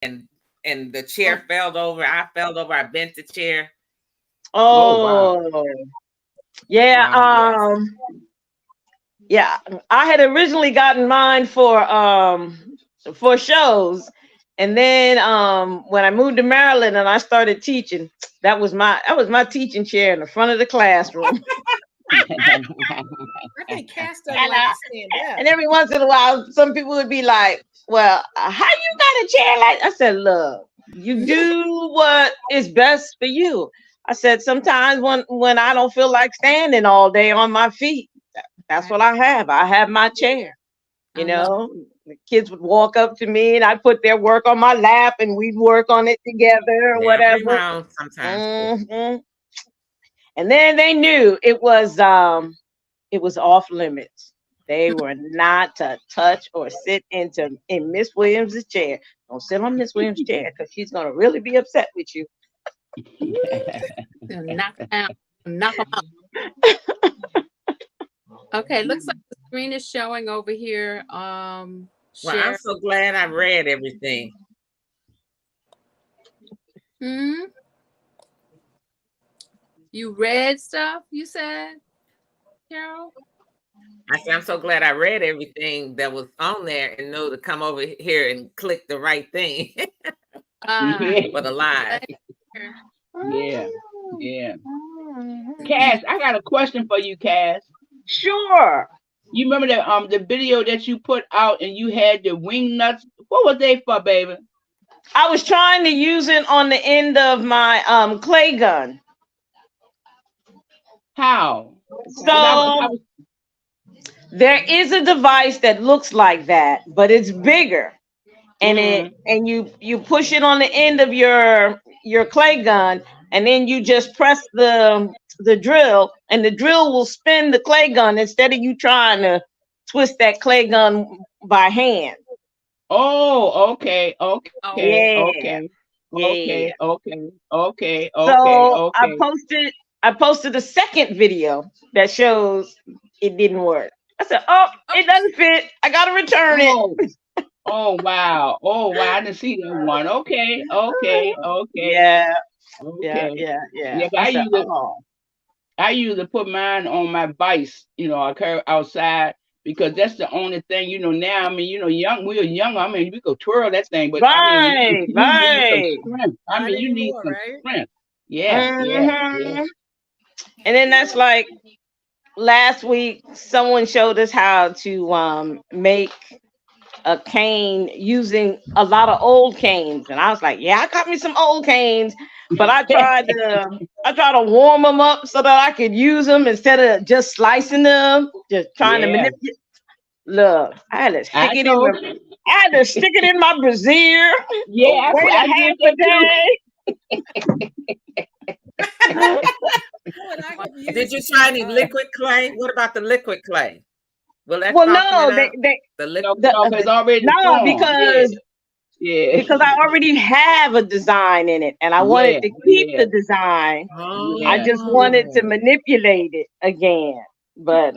and the chair fell over. I fell over. I bent the chair. Oh, wow. Yeah. Wow, Yeah. I had originally gotten mine for shows. And then when I moved to Maryland and I started teaching, that was my teaching chair in the front of the classroom. I think Cass doesn't like to stand up. And every once in a while, some people would be like, "Well, how you got a chair like?" I said, "Look, you do what is best for you." I said, "Sometimes when I don't feel like standing all day on my feet, that's what I have. I have my chair." You know, the kids would walk up to me and I'd put their work on my lap and we'd work on it together or whatever. Sometimes. Mm-hmm. And then they knew it was off limits. They were not to touch or sit in Miss Williams' chair. Don't sit on Miss Williams' chair because she's gonna really be upset with you. Knock them out. Okay, looks like the screen is showing over here. Well, I'm so glad I read everything. You read stuff, you said, Carol? I said, I'm so glad I read everything that was on there and know to come over here and click the right thing for the live. Yeah. Cass, I got a question for you, Cass. Sure. You remember the video that you put out and you had the wing nuts? What was they for, baby? I was trying to use it on the end of my clay gun. How? So there is a device that looks like that, but it's bigger. And you push it on the end of your clay gun, and then you just press the drill, and the drill will spin the clay gun instead of you trying to twist that clay gun by hand. Oh, okay. So I posted a second video that shows it didn't work. I said, "Oh, it doesn't fit. I gotta return it." Oh wow! I didn't see that one. Okay. Yeah. I usually put mine on my vice. I carry outside because that's the only thing. Now I mean, we're young. I mean, we could twirl that thing, but right. You need some strength. Yeah. And then that's like last week, someone showed us how to make a cane using a lot of old canes, and I was like, "Yeah, I got me some old canes," but I tried to warm them up so that I could use them instead of just slicing them, just trying to manipulate. Look, I had to stick it in my brassiere. Yeah, wait a half a day. Did you try any liquid clay? What about the liquid clay? No, because I already have a design in it, and I wanted to keep the design. I just wanted to manipulate it again, but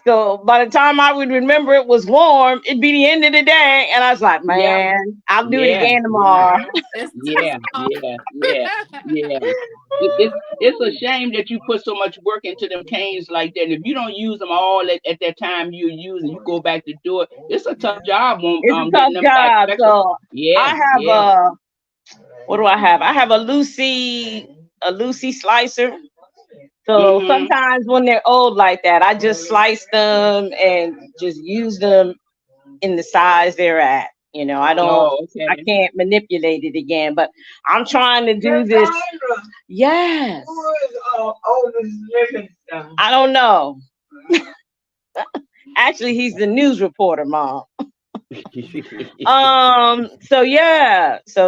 so by the time I would remember it was warm, it'd be the end of the day, and I was like, "Man, I'll do it again tomorrow." Yeah. It's a shame that you put so much work into them canes like that. And if you don't use them all at that time you use, and you go back to do it, it's a tough job. It's a tough job. So I have what do I have? I have a Lucy slicer. So sometimes when they're old like that, I just slice them and just use them in the size they're at. I can't manipulate it again, but I'm trying to do this. Yes. I don't know. Actually, he's the news reporter, Mom. So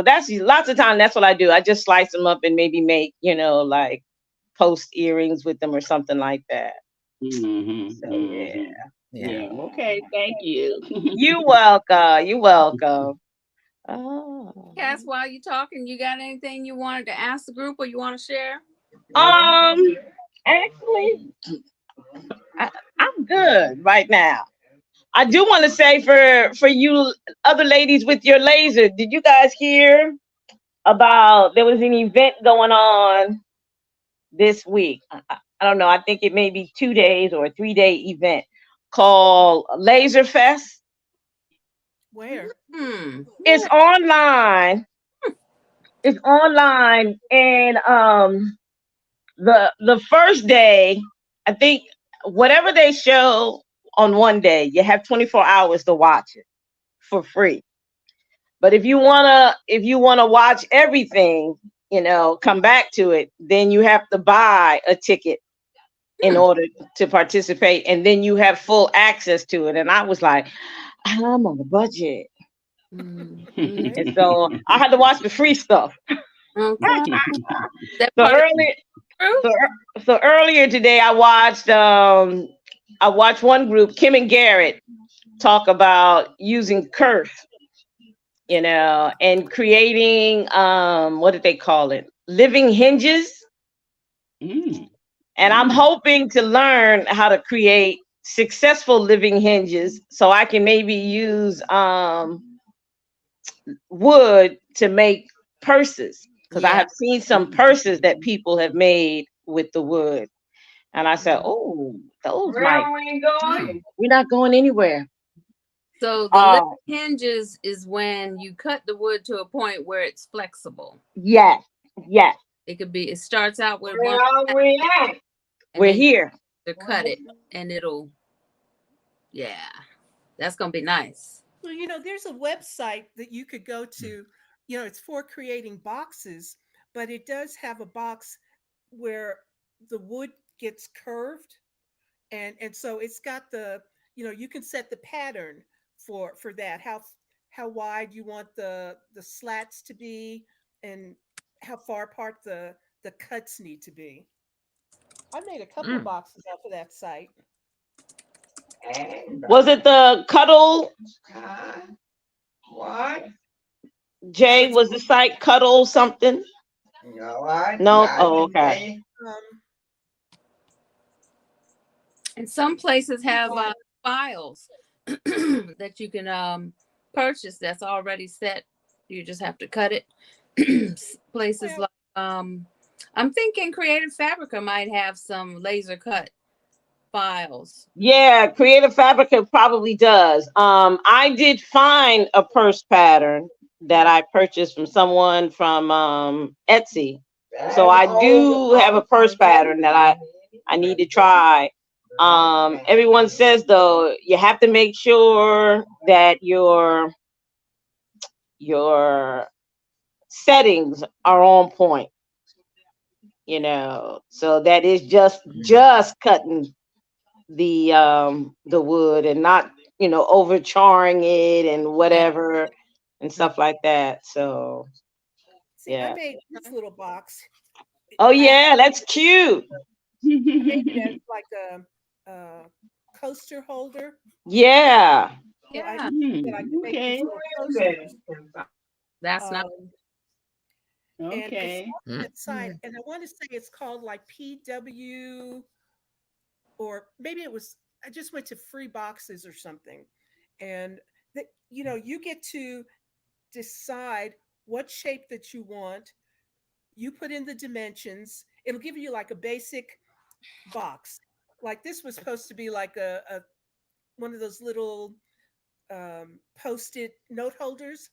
that's lots of time. That's what I do. I just slice them up and maybe make, like post earrings with them or something like that. Yeah. Okay. Thank you. You're welcome. Oh. Cass, while you're talking, you got anything you wanted to ask the group or you want to share? Actually, I'm good right now. I do want to say for you other ladies with your laser, did you guys hear about there was an event going on this week? I don't know. I think it may be 2 days or a 3-day event called Laser Fest. Where? It's online. It's online, and the first day, I think whatever they show on one day, you have 24 hours to watch it for free. But if you wanna watch everything, come back to it, then you have to buy a ticket in order to participate, and then you have full access to it. And I was like, I'm on a budget. And so I had to watch the free stuff. Okay. So earlier today I watched one group, Kim and Garrett, talk about using Curve, and creating what did they call it? Living hinges. And I'm hoping to learn how to create successful living hinges so I can maybe use wood to make purses, because I have seen some purses that people have made with the wood. And I said, oh, those we're not going anywhere. So the hinges is when you cut the wood to a point where it's flexible. Yes. It starts out with Where one. are we at? We're here. To cut it, and that's gonna be nice. Well, there's a website that you could go to. It's for creating boxes, but it does have a box where the wood gets curved, and so it's got you can set the pattern for that, how wide you want the slats to be, and how far apart the cuts need to be. I made a couple of boxes off of that site. Was it the Cuddle? What? Jay, was the site Cuddle something? No. Oh, okay. And some places have files that you can purchase that's already set. You just have to cut it. Places like I'm thinking Creative Fabrica might have some laser cut files. Yeah, Creative Fabrica probably does. I did find a purse pattern that I purchased from someone from Etsy. So I do have a purse pattern that I need to try. Everyone says though, you have to make sure that your settings are on point. So that is just cutting the wood and not over charring it and whatever and stuff like that. So I made this little box. Oh yeah, that's cute. It's like a coaster holder. Yeah. Okay. That's not okay. And I want to say it's called like PW, or maybe I just went to Free Boxes or something, and you get to decide what shape that you want. You put in the dimensions. It'll give you like a basic box. Like this was supposed to be like a one of those little post-it note holders.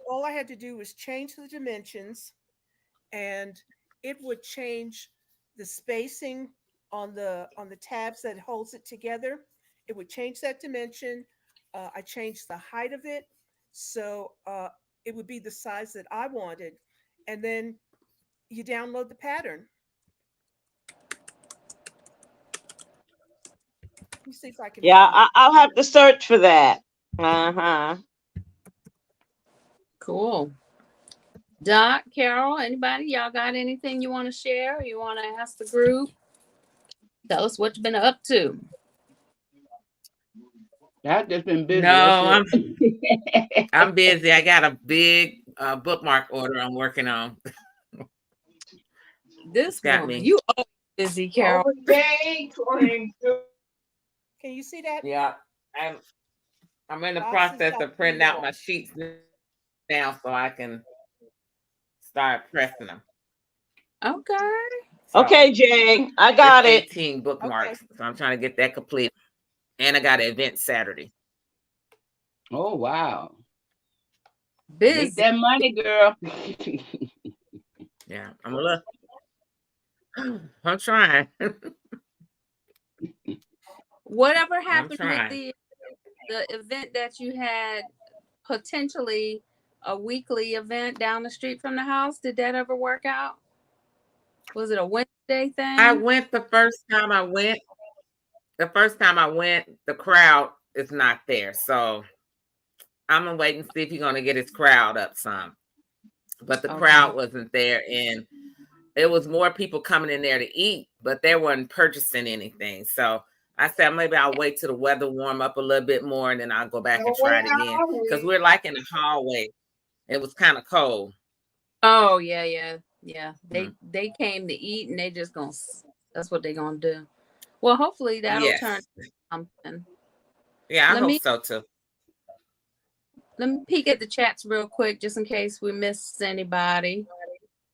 All I had to do was change the dimensions, and it would change the spacing on the tabs that holds it together. It would change that dimension. I changed the height of it, so it would be the size that I wanted, and then you download the pattern. Let me see if I can. Yeah, I'll have to search for that. Cool. Doc, Carol, anybody? Y'all got anything you want to share? You want to ask the group? Tell us what you've been up to. I've just been busy. No, I'm busy. I got a big bookmark order I'm working on. This got me. You always busy, Carol. Can you see that? Yeah. I'm in the Boxes process got of printing out my email. sheets now so I can start pressing them. Okay. So Okay, Jay, I it's got it. 18 Okay. bookmarks. So I'm trying to get that complete. And I got an event Saturday. Oh wow. Make Busy. that money, girl. Yeah, I'm a little. I'm trying. Whatever I'm happened with trying. the event that you had, potentially a weekly event down the street from the house? Did that ever work out? Was it a Wednesday I thing? went the first time I went. The first time I went, the crowd is not there. So I'm gonna wait and see if he's gonna get his crowd up some. But the Okay. crowd wasn't there, and it was more people coming in there to eat, but they weren't purchasing anything. So I said maybe I'll wait till the weather warm up a little bit more, and then I'll go back and try it again. Because we're like in the hallway. It was kind of cold. Oh yeah. Mhm. They came to eat and they just gonna. That's what they gonna do. Well, hopefully that'll turn Yes. something. Yeah, I Let hope me so too. peek at the chats real quick just in case we missed anybody.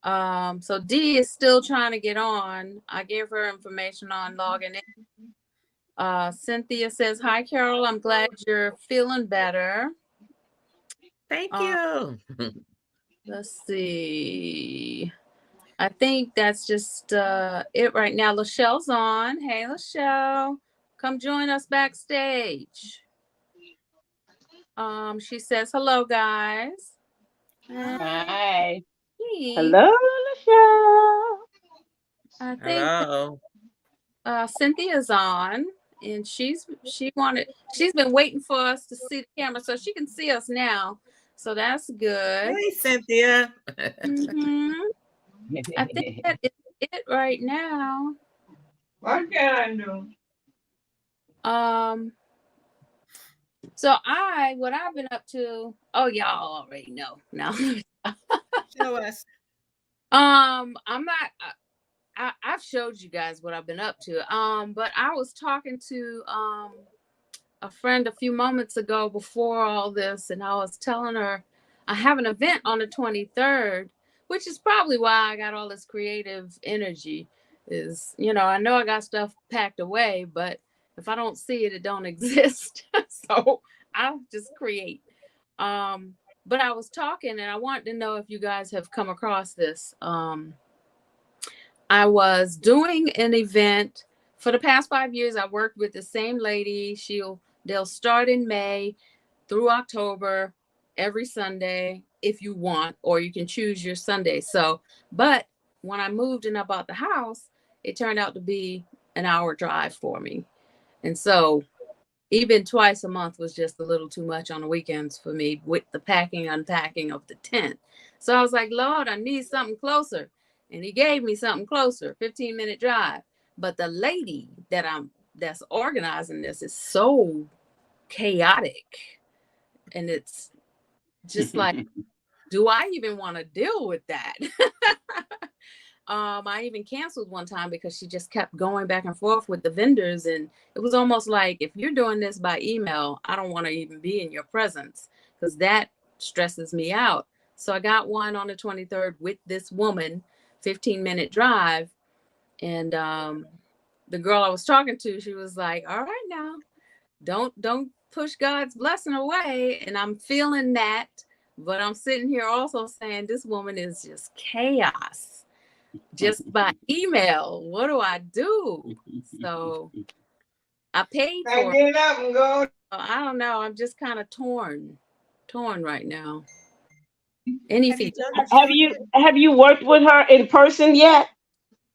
So D is still trying to get on. I gave her information on logging in. Cynthia says, "Hi Carol, I'm glad you're feeling better." Thank you. Let's see. I think that's just it right now. Lachelle's on. Hey Lachelle, come join us backstage. She says, "Hello guys." And Hi. Hello, Michelle. I think Hello. Cynthia's on, and she's been waiting for us to see the camera so she can see us now. So that's good. Hey, Cynthia. Hmm I think that is it right now. What can I do? So what I've been up to. Oh, y'all already know now. Show us. I'm not. I've showed you guys what I've been up to. But I was talking to a friend a few moments ago before all this, and I was telling her I have an event on the 23rd, which is probably why I got all this creative energy. Is, I know I got stuff packed away, but if I don't see it, it don't exist. So I'll just create. But I was talking, and I wanted to know if you guys have come across this. I was doing an event for the past 5 years. I worked with the same lady. They'll start in May through October every Sunday if you want, or you can choose your Sunday. So, but when I moved and I bought the house, it turned out to be an hour drive for me. And so even twice a month was just a little too much on the weekends for me with the packing, unpacking of the tent. So I was like, Lord, I need something closer. And he gave me something closer, 15-minute drive. But the lady that's organizing this is so chaotic. And it's just like, do I even want to deal with that? I even canceled one time because she just kept going back and forth with the vendors. And it was almost like, if you're doing this by email, I don't want to even be in your presence because that stresses me out. So I got one on the 23rd with this woman, 15-minute drive. And the girl I was talking to, she was like, all right, now don't push God's blessing away. And I'm feeling that, but I'm sitting here also saying this woman is just chaos. Just by email, what do I do? So I paid for it. Get up and go. I don't know. I'm just kind of torn right now. Have Anything. you done her Have you worked with her in person yet?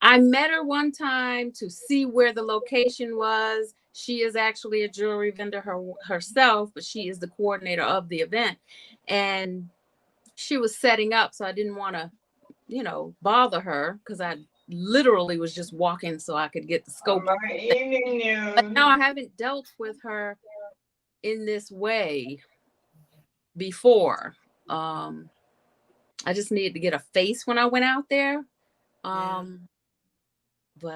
I met her one time to see where the location was. She is actually a jewelry vendor herself, but she is the coordinator of the event. And she was setting up, so I didn't want to, bother her because I literally was just walking so I could get the scope. But no, I haven't dealt with her in this way before. I just needed to get a face when I went out there. But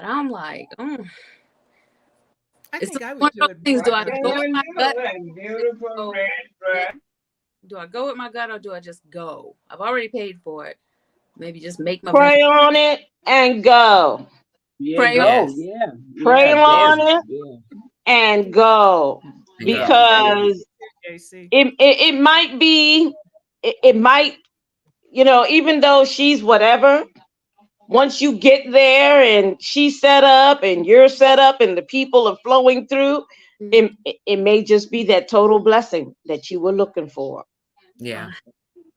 I'm like, I It's think I would one do of those it. things. Do I better. go with my gut? Beautiful red dress. Do I go with my gut or do I just go? I've already paid for it. Maybe just make my Pray on it and go. Yeah, Pray on. go. Yes. Yeah. Pray Yeah, on go. it Yeah. and go. And go. Because JC. it might be, it might, you know, even though she's whatever, once you get there and she's set up and you're set up and the people are flowing through, it may just be that total blessing that you were looking for. Yeah.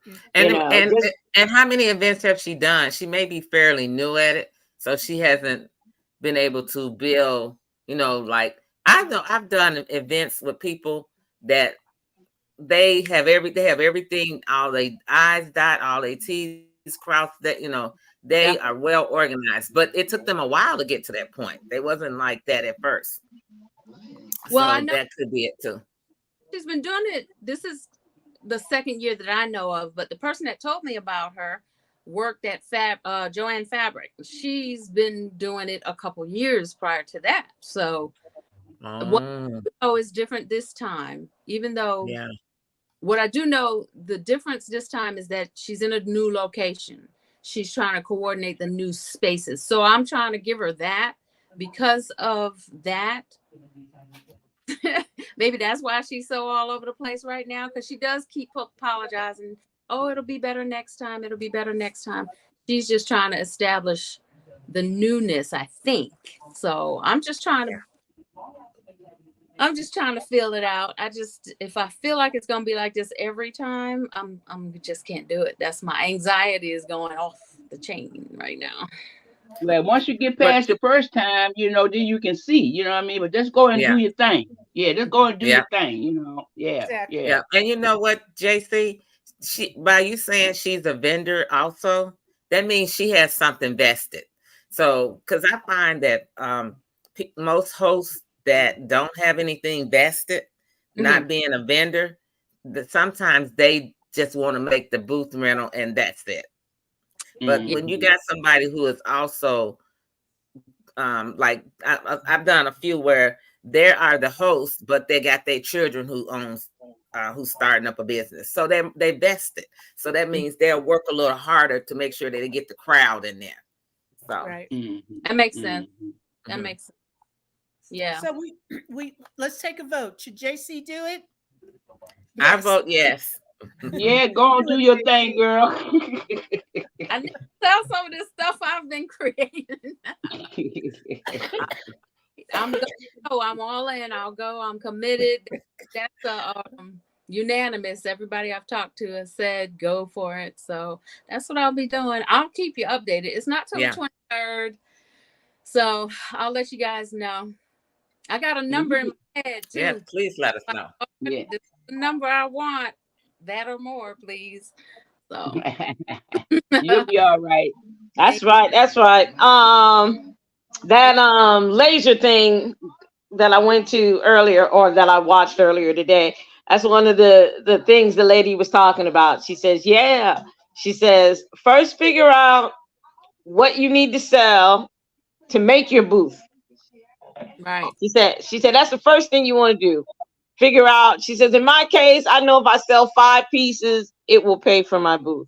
You And know, and just, and how many events have she done? She may be fairly new at it, so she hasn't been able to build, you know, like I know I've done events with people that they have everything, all they I's dot, all they T's crossed, that you know, they are well organized, but it took them a while to get to that point. They wasn't like that at first. Well, So I know that could be it too. she's been doing it. This is the second year that I know of, but the person that told me about her worked at Joanne Fabric. She's been doing it a couple years prior to that. So what I know is different this time, even though what I do know, the difference this time is that she's in a new location. She's trying to coordinate the new spaces. So I'm trying to give her that. Because of that, maybe that's why she's so all over the place right now, because she does keep apologizing. Oh, it'll be better next time. It'll be better next time. She's just trying to establish the newness, I think. So I'm just trying to feel it out. If I feel like it's gonna be like this every time, I'm just can't do it. That's my anxiety is going off the chain right now. Well, once you get past the first time, you know, then you can see, you know what I mean? But just go and do your thing. Yeah, just go and do your thing, you know. Yeah. Exactly. Yeah. And you know what, JC? By you saying she's a vendor also, that means she has something vested. So, because I find that most hosts that don't have anything vested, not being a vendor, that sometimes they just want to make the booth rental and that's it. But when you got somebody who is also like I've done a few where they are the hosts, but they got their children who owns who's starting up a business. So they vested. So that means they'll work a little harder to make sure that they get the crowd in there. So Right. That makes sense. That makes sense. Yeah. So we let's take a vote. Should JC do it? I vote yes. Yeah, go and do your thing, girl. I need to sell some of this stuff I've been creating. I'm gonna go. I'm all in. I'll go. I'm committed. That's unanimous. Everybody I've talked to has said go for it. So that's what I'll be doing. I'll keep you updated. It's not till the 23rd, so I'll let you guys know. I got a number in my head too. Yeah, please let us know. Yeah. This is the number I want. That or more, please. So You'll be all right. that's right. That's right. That laser thing that I went to earlier, or that I watched earlier today, that's one of the things the lady was talking about. She says, she says, first figure out what you need to sell to make your booth. right. She said that's the first thing you want to do. Figure out, she says, in my case, I know if I sell 5 pieces, it will pay for my booth.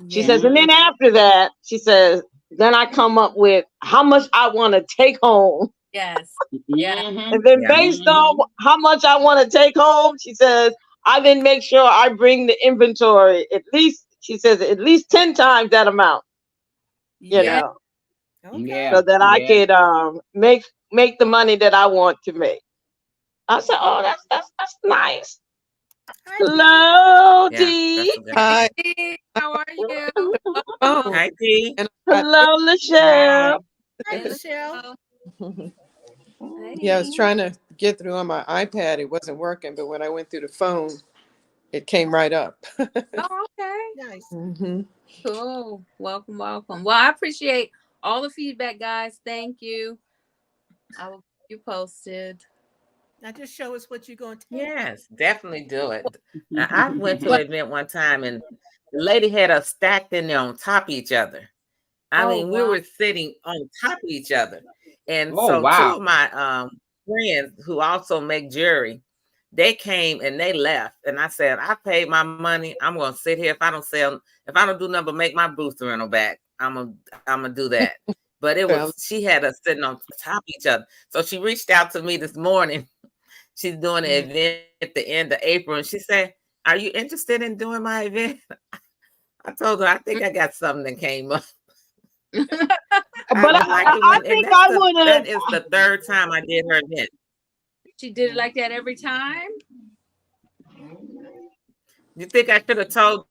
She says, and then after that, she says, then I come up with how much I want to take home. Yes. Yeah. And then based on how much I want to take home, she says, I then make sure I bring the inventory at least, she says, at least 10 times that amount. You know, so that I could make the money that I want to make. I said, oh, that's nice. Hello, Dee. Hi. How are you? Hi, Dee. Hello, Michelle. Hi, Michelle. Yeah, I was trying to get through on my iPad. It wasn't working, but when I went through the phone, it came right up. Oh, okay. Nice. Cool. Welcome. Well, I appreciate all the feedback, guys. Thank you. I will keep you posted. Now just show us what you're going to take. Yes, definitely do it. I went to an event one time and the lady had us stacked in there on top of each other. I mean, we were sitting on top of each other. And so two of my friends who also make jewelry. They came and they left, and I said, I paid my money. I'm gonna sit here. If I don't do nothing but make my booth rental back, I'm gonna do that. But she had us sitting on top of each other. So she reached out to me this morning. She's doing an event at the end of April, and she said, "Are you interested in doing my event?" I told her, I think I got something that came up. But I think I would have. That is the third time I did her event. She did it like that every time. You think I should have told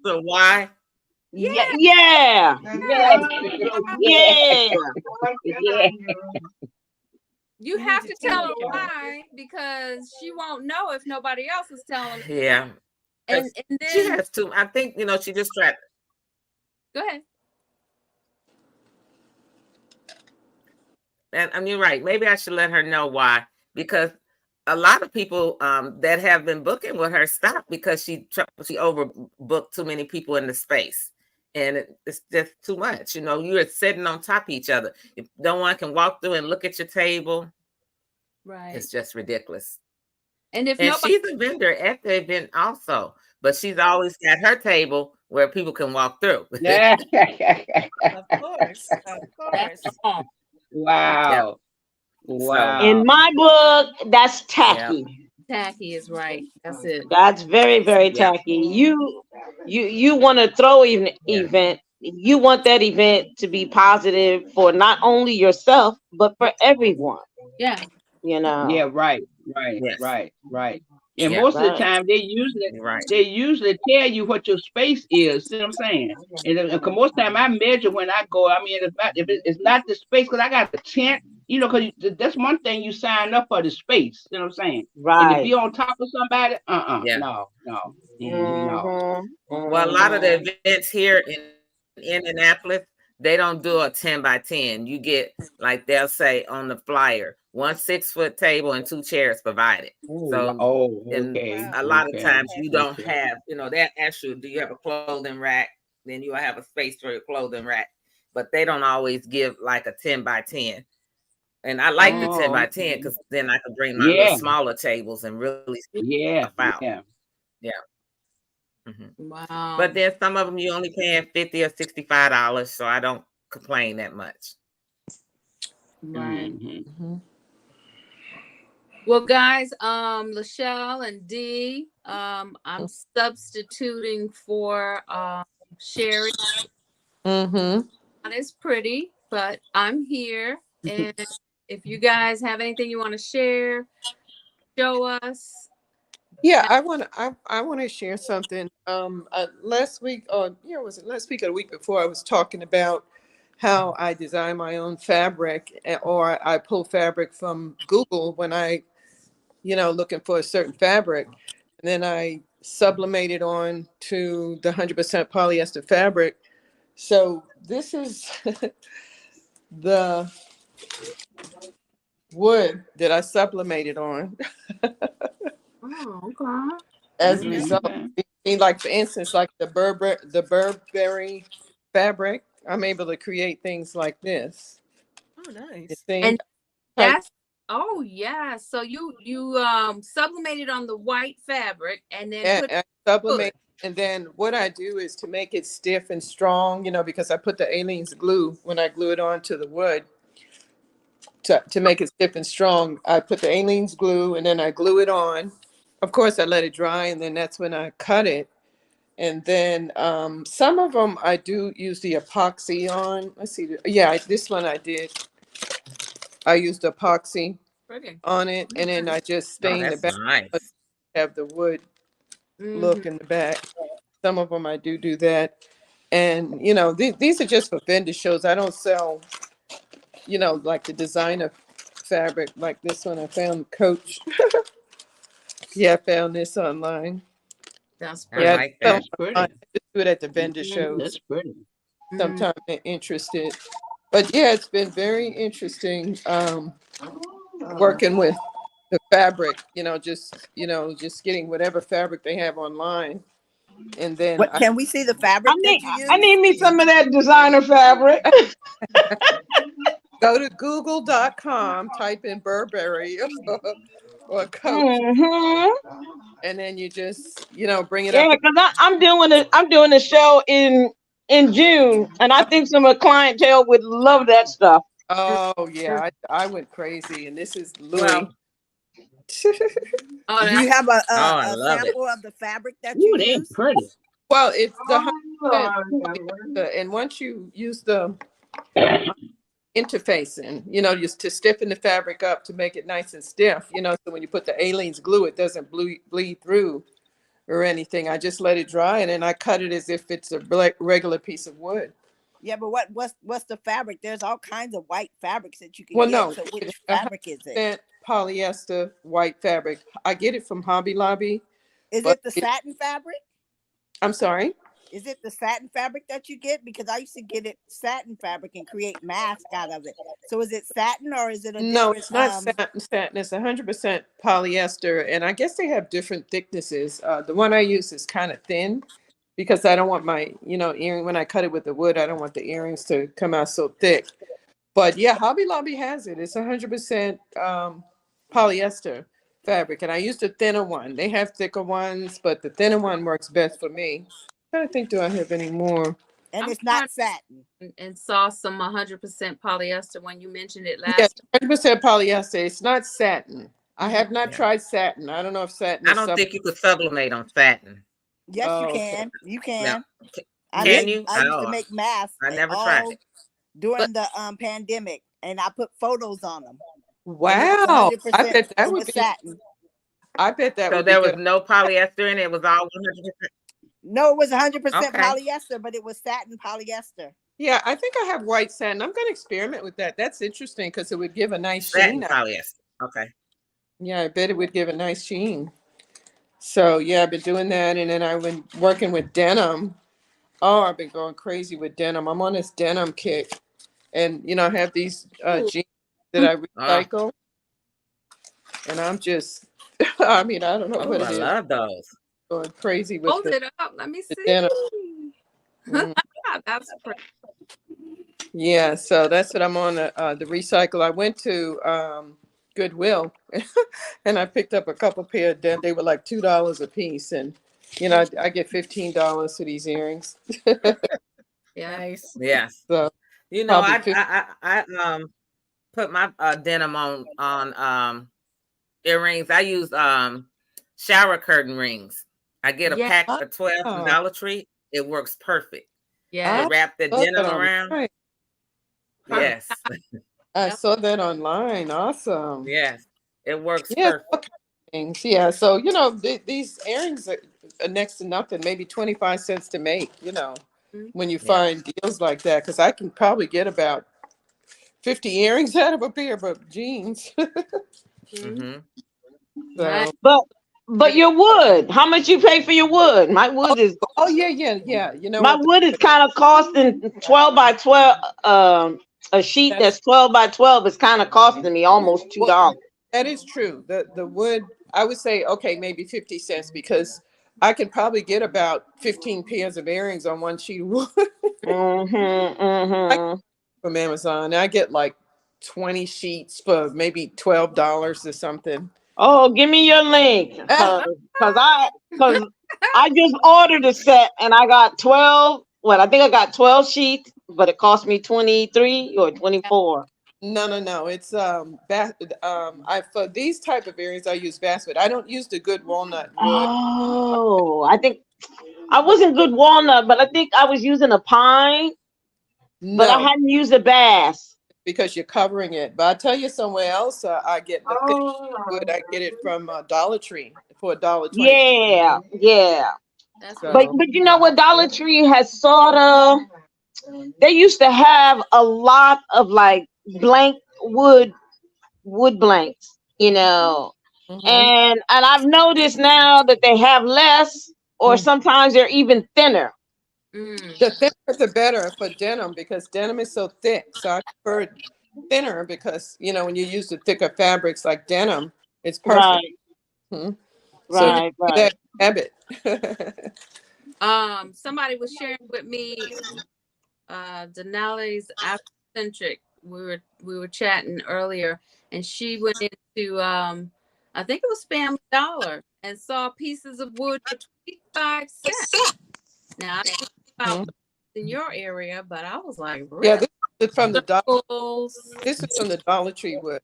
her why? Yeah. You have to tell her why, because she won't know if nobody else is telling her. Yeah. And then she has to. I think, she just tried. Go ahead. And you're right. Maybe I should let her know why, because a lot of people that have been booking with her stopped because she overbooked too many people in the space. And it's just too much. You're sitting on top of each other. If no one can walk through and look at your table, right? It's just ridiculous. And she's a vendor at the event also, but she's always got her table where people can walk through. Yeah. Of course. Wow. Wow. In my book, that's tacky. Yeah. Tacky is right. That's it. That's very, very tacky. You want to throw an event. You want that event to be positive for not only yourself, but for everyone. Yeah. Yeah, right. Yes. And most of the time they usually tell you what your space is. See what I'm saying? And most of the time I measure when I go. I mean, it's not the space, because I got the tent. Because that's one thing you sign up for, the space. You know what I'm saying? Right. And if you're on top of somebody, yeah. no. Well, a lot of the events here in Indianapolis, they don't do a 10 by 10. You get, like they'll say on the flyer, 1 6-foot table and 2 chairs provided. Okay. A lot of times you don't have, that actually, do you have a clothing rack? Then you'll have a space for your clothing rack. But they don't always give like a 10 by 10. And I like the 10 by 10 because then I can bring my little smaller tables and really stuff out. Yeah. Mm-hmm. Wow. But then some of them you only paying $50 or $65, so I don't complain that much. Right. Mm-hmm. Well, guys, Lachelle and Dee, I'm substituting for Sherry. It's pretty, but I'm here, and if you guys have anything you want to share, show us. Yeah, I want to share something. Last week, was it last week or the week before? I was talking about how I design my own fabric, or I pull fabric from Google when I, looking for a certain fabric, and then I sublimate it on to the 100% polyester fabric. So this is the wood that I sublimated on. Oh, okay. As a result, like for instance, like the Burberry fabric, I'm able to create things like this. Oh, nice. And that's so you sublimated on the white fabric and then sublimate. And then what I do is to make it stiff and strong, because I put the Aleene's glue when I glue it onto the wood to make it stiff and strong. I put the Aleene's glue and then I glue it on. Of course, I let it dry, and then that's when I cut it. And then some of them I do use the epoxy on. Let's see. Yeah, this one I did. I used epoxy on it, and then I just stain the back. Nice. Have the wood look in the back. Some of them I do that. And, these are just for vendor shows. I don't sell, like the designer fabric like this one. I found Coach. Yeah, I found this online. That's pretty. That's pretty. I just do it at the vendor shows. That's pretty. Sometimes they're interested. But yeah, it's been very interesting working with the fabric, just getting whatever fabric they have online. And then can we see the fabric that you use? I need me some of that designer fabric. Go to google.com, type in Burberry or Coach, Mm-hmm. and then you just, bring it Yeah, up. because I'm doing a show in June, and I think some of the clientele would love that stuff. Oh, yeah, I went crazy, and this is Well, Louis. Oh, Do you have I a love it. sample of the fabric that you Ooh, they use? pretty. Well, it's the 100%, and once you use the interfacing, just to stiffen the fabric up to make it nice and stiff, so when you put the Aleene's glue, it doesn't bleed through or anything. I just let it dry, and then I cut it as if it's a regular piece of wood. Yeah, but what's the fabric? There's all kinds of white fabrics that you can Well, get. no, So it's which fabric is it? 100% polyester white fabric. I get it from Hobby Lobby. Is but it the satin fabric? I'm sorry? Is it the satin fabric that you get? Because I used to get it satin fabric and create masks out of it. So is it satin or is it a No, different? it's not satin. It's 100% polyester, and I guess they have different thicknesses. The one I use is kind of thin because I don't want my, earring, when I cut it with the wood, I don't want the earrings to come out so thick. But yeah, Hobby Lobby has it. It's 100% polyester fabric, and I use the thinner one. They have thicker ones, but the thinner one works best for me. I don't think, do I have any more? And I'm it's not satin. and saw some 100% polyester when you mentioned it Yes, last. 100% polyester. It's not satin. I have not Yeah. tried satin. I don't know if satin I is don't something. think you could sublimate on satin. Yes, Oh, you okay. can. You No. can. Can you? I used to Oh, make masks I never tried it. during the pandemic, and I put photos on them. Wow. I bet that It would was be. satin. I bet that So would be there was good. no polyester in it. It was all 100%. No, it was 100% Okay. polyester, but it was satin polyester. Yeah, I think I have white satin. I'm going to experiment with that. That's interesting because it would give a nice Satin sheen. polyester. Okay. Yeah, I bet it would give a nice sheen. So yeah, I've been doing that, and then I've been working with denim. Oh, I've been going crazy with denim. I'm on this denim kick, and I have these jeans that I recycle, and I'm just, I mean, I don't know Oh, what I it is. love those. Going crazy with Hold it up. Let me the see. denim. Mm. That's pretty. Yeah, so that's what I'm on the recycle. I went to Goodwill and I picked up a couple pair of denim. They were like $2 a piece, and I get $15 for these earrings. Yeah. Nice. Yes. So I probably put my denim on earrings. I use shower curtain rings. I get a Yeah. pack of 12 from Oh. Dollar Tree. It works perfect. Yeah. You wrap the saw that denim around. online. Yes. I saw that online. Awesome. Yes. It works Yeah, perfect. all kinds of things. Yeah, so these earrings are next to nothing, maybe 25 cents to make, when you Yeah. find deals like that, because I can probably get about 50 earrings out of a pair of jeans. Mm-hmm. Nice. But your wood, how much you pay for your wood? My wood is Yeah. my wood is kind of costing 12 by 12. A sheet that's 12 by 12 is kind of costing me almost $2. Well, that is true. The wood, I would say, okay, maybe 50 cents, because I could probably get about 15 pairs of earrings on one sheet of wood from Amazon. I get like 20 sheets for maybe $12 or something. Oh, give me your link, cause I just ordered a set and I got 12. Well, I think I got 12 sheets, but it cost me 23 or 24. No. It's I for these type of earrings I use basswood. I don't use the good walnut wood. Oh, I think I wasn't good walnut, but I think I was using a pine, but I No, hadn't used a bass. because you're covering it. But I tell you, somewhere else I get the thick wood. I get it from Dollar Tree for $1.20. Yeah. That's So- But you know what? Dollar Tree has sort of. They used to have a lot of like blank wood blanks, Mhm. and I've noticed now that they have less, or sometimes they're even thinner. The thinner the better for denim, because denim is so thick. So I prefer thinner because when you use the thicker fabrics like denim, it's perfect. Right. So Right. that habit. Somebody was sharing with me Denali's Afrocentric we were chatting earlier, and she went into I think it was Family Dollar and saw pieces of wood for 25 cents. Now I don't know about in your area, but I was like, really? Yeah, this is from the Circles. this is from the Dollar Tree wood,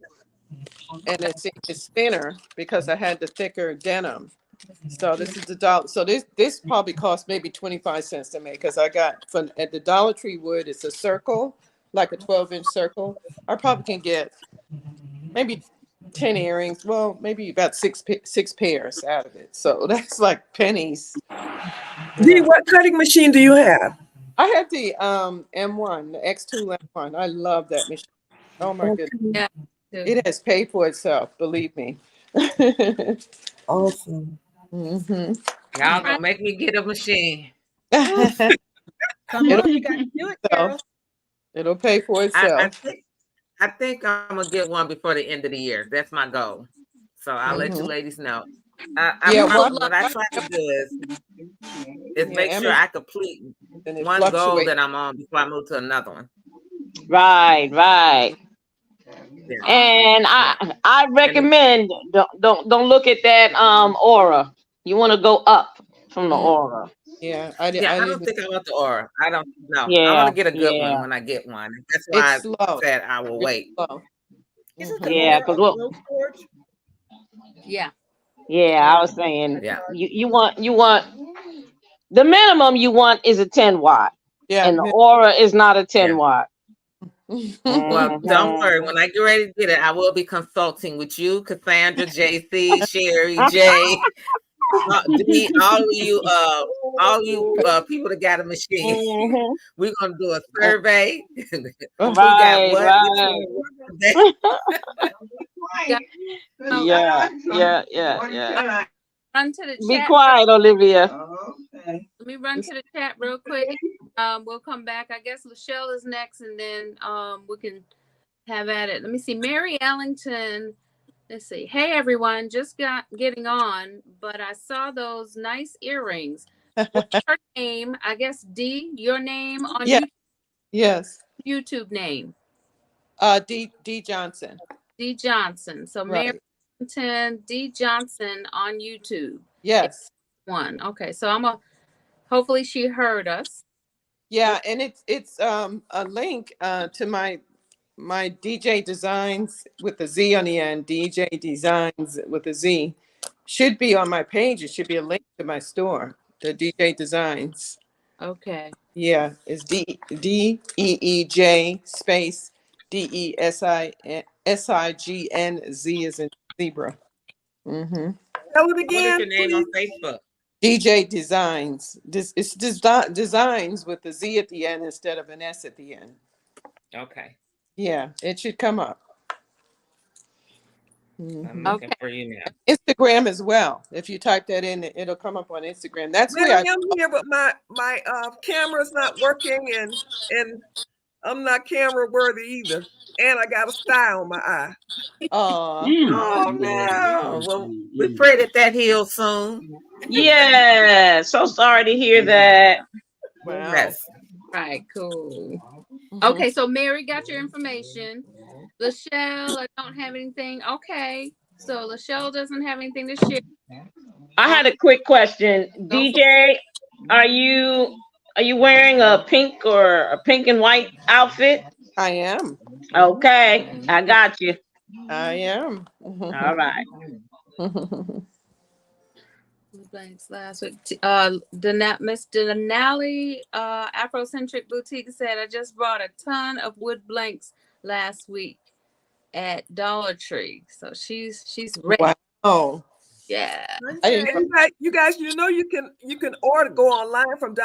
and it's thinner because I had the thicker denim. So this is the dollar. So this probably cost maybe 25 cents to make, because I got from at the Dollar Tree wood. It's a circle, like a 12-inch circle. I probably can get maybe 10 earrings. Well, maybe about six pairs out of it. So that's like pennies. Dee, what cutting machine do you have? I have the M1, the X2 M1. I love that machine. Oh my goodness. Yeah. It has paid for itself, believe me. Awesome. Mm-hmm. Y'all gonna make me get a machine. Come on, you got to do it, girl. It'll pay for itself. I think I'm gonna get one before the end of the year. That's my goal. So I'll let you ladies know. What I try to do is make sure I complete one goal that I'm on before I move to another one. Right. Yeah. And I recommend don't look at that aura. You want to go up from the aura. Yeah, I don't think I want the aura. I don't know. Yeah, I want to get a good one when I get one. That's why I said I will wait. Yeah, because I was saying you want the minimum you want is a 10 watt. Yeah, and the aura is not a 10 watt. Well, don't worry. When I get ready to get it, I will be consulting with you, Cassandra, JC, Sherry, Jay, D, all you people that got a machine. We're gonna do a survey. Yeah. Run to the chat. Be quiet, Olivia. Let me run to the chat real quick. We'll come back. I guess Lachelle is next, and then we can have at it. Let me see. Mary Ellington. Let's see. Hey everyone, just getting on, but I saw those nice earrings. What's your name? I guess D. Your name on YouTube? Yes. YouTube name. D Johnson. D Johnson. So Mary Ellington, D Johnson on YouTube. Yes. One. Okay. So hopefully she heard us. Yeah, and it's a link to my DJ Designs with the Z on the end. DJ Designs with the Z should be on my page. It should be a link to my store, the DJ Designs. Okay. Yeah, it's DEEJ space DESIGN Z is in zebra. Mm-hmm. Tell it again. What is your name on Facebook? DJ Designs. It's designs with the Z at the end instead of an S at the end. Okay. Yeah, it should come up. I'm looking for you now. Instagram as well. If you type that in, it'll come up on Instagram. That's where I'm here, but my camera's not working, and I'm not camera worthy either. And I got a sty on my eye. Oh no! Well, we pray that heals soon. Yeah, so sorry to hear that. Wow. Yes. Right, cool. Okay, so Mary got your information. Lachelle, I don't have anything. Okay, so Lachelle doesn't have anything to share. I had a quick question. DJ, are you wearing a pink and white outfit? I am. Okay, I got you. I am. All right. Blanks last week. Miss Denali, Afrocentric Boutique said, I just bought a ton of wood blanks last week at Dollar Tree. So she's ready. Wow. Yeah. You guys, you can go online from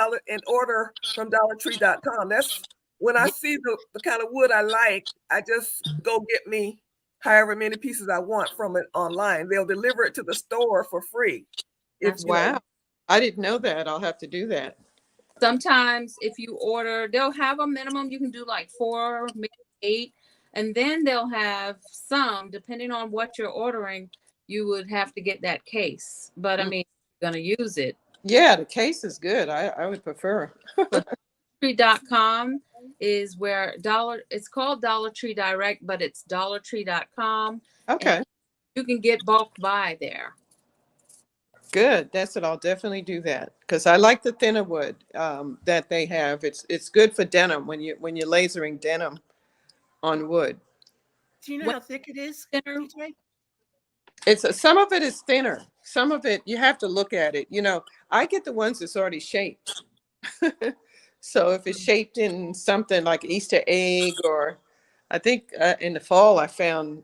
order from DollarTree.com. That's when I see the kind of wood I like, I just go get me however many pieces I want from it online. They'll deliver it to the store for free. Wow. I didn't know that. I'll have to do that. Sometimes if you order, they'll have a minimum. You can do like 4, maybe 8. And then they'll have some, depending on what you're ordering, you would have to get that case. But I mean, you're going to use it. Yeah, the case is good. I would prefer. .com. is where it's called Dollar Tree Direct, but it's dollartree.com. Okay. You can get bulk buy there. Good. That's it. I'll definitely do that because I like the thinner wood that they have. It's good for denim when you're lasering denim on wood. Do you know how thick it is, DJ? Some of it is thinner. Some of it you have to look at it. You know, I get the ones that's already shaped. So if it's shaped in something like Easter egg, or I think in the fall I found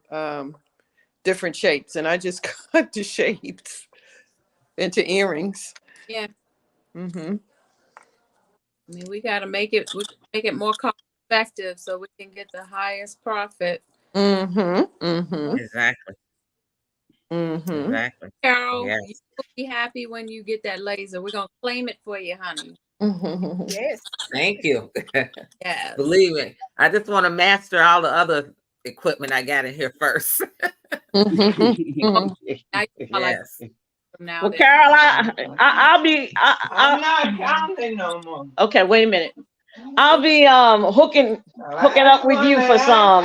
different shapes, and I just cut the shapes into earrings. Yeah. Mm-hmm. I mean, we got to make it more cost effective so we can get the highest profit. Mm-hmm. Mm-hmm. Exactly. Mm-hmm. Exactly. Carol, Yes. you will be happy when you get that laser. We're going to claim it for you, honey. Mm-hmm. Yes. Thank you. Yes. Believe me, I just want to master all the other equipment I got in here first. Mm-hmm. Yes. Well, Carol, I'll be. I'm not counting no more. Okay, wait a minute. I'll be hooking up with you for some.